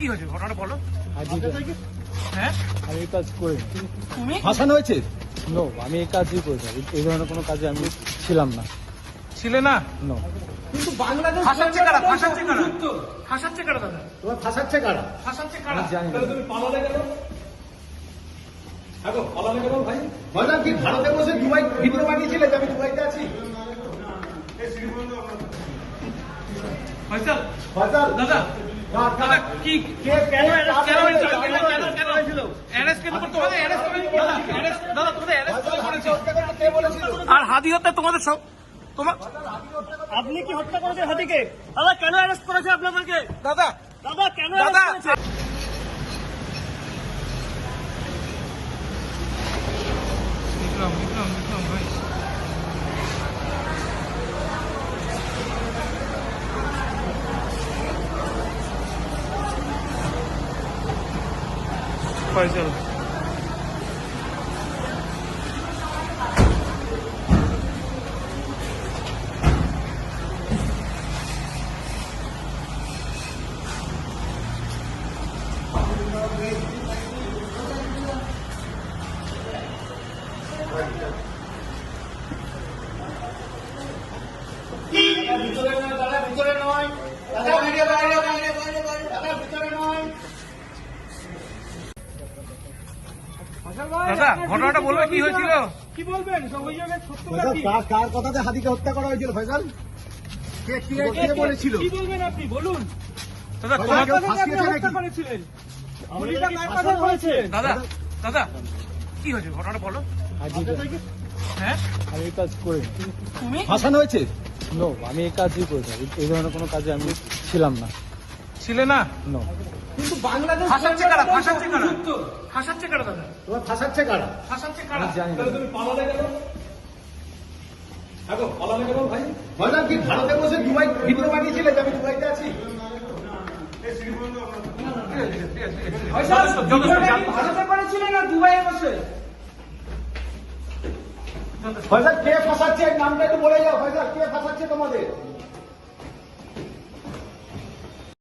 কি হয়েছে ঘটনাটা বলো। হ্যাঁ আমি এই কাজ করি। তুমি ফাঁসানো হয়েছে? নো, আমি এই কাজই করি না। এই ধরনের কোনো কাজে আমি ছিলাম না। ছিলে না? নো। কিন্তু বাংলাদেশ ফাঁসাচ্ছে কারা? ফাঁসাচ্ছে কারা? ফাঁসাচ্ছে কারা দাদা? তোমার ফাঁসাচ্ছে কারা? ফাঁসাচ্ছে কারা? আমি জানি না। তুমি পালালে কেন? দেখো পালালে কেন ভাই? ভাইজান কি ভারতে বসে দুবাই ভিডিও বানিয়েছিলে যে আমি দুবাইতে আছি? ফয়সাল ফয়সাল দাদা দাদা কি কে কেন কেন হয়েছিল? কেন হয়েছিল? অ্যারেস্ট কেন করতে হবে? অ্যারেস্ট করে দাদা অ্যারেস্ট দাদা তোমাদের অ্যারেস্ট করেছে। কে বলেছিল? আর হাদি হত্যা তোমাদের সব তোমার আপনি কি হত্যা করেছেন হাতিকে? দাদা কেন অ্যারেস্ট করেছে আপনাদেরকে? দাদা দাদা কেন দাদা অ্যারেস্ট করেছে? বিক্রম বিক্রম বিক্রম ভাই ফয়সাল ভিতরে নয় দাদা, ভিতরে নয় দাদা, ভিডিও বাইরে বাইরে বাইরে বাইরে দাদা, ভিতরে নয়। দাদা ঘটনাটা বলবে কি হয়েছিল? কি বলবেন? সব অভিযোগের সত্যতা কি? কার কথাতে হাতিকে হত্যা করা হয়েছিল ফয়সাল? কে বলেছিল? কি বলবেন আপনি বলুন? দাদা কেউ তোমার কার ফাঁসিয়েছে কথা নাকি? হত্যা করেছিলেন? গুলিটা কার কথা হয়েছে? দাদা দাদা কি হয়েছে ঘটনাটা বলো। হ্যাঁ আমি এই কাজ করি। তুমি ফাঁসানো হয়েছে? নো, আমি এই কাজই করি না। এই ধরনের কোনো কাজে আমি ছিলাম না। ছিলে না? নো। কিন্তু বাংলাদেশ ফাঁসাচ্ছে কারা? ফাঁসাচ্ছে কারা? ফাঁসাচ্ছে কারা দাদা? তোমার ফাঁসাচ্ছে কারা? ফাঁসাচ্ছে কারা? আমি জানি না। তুমি পালালে কেন? দেখো পালালে কেন ভাই? ভাইজান কি ভারতে বসে দুবাই ভিডিও বানিয়েছিলে যে আমি দুবাইতে আছি? ভারতে করেছিলেন না দুবাইয়ে বসে? ভাইজান কে ফাঁসাচ্ছে? নামটা একটু বলে যাও ভাইজান, কে ফাঁসাচ্ছে তোমাদের?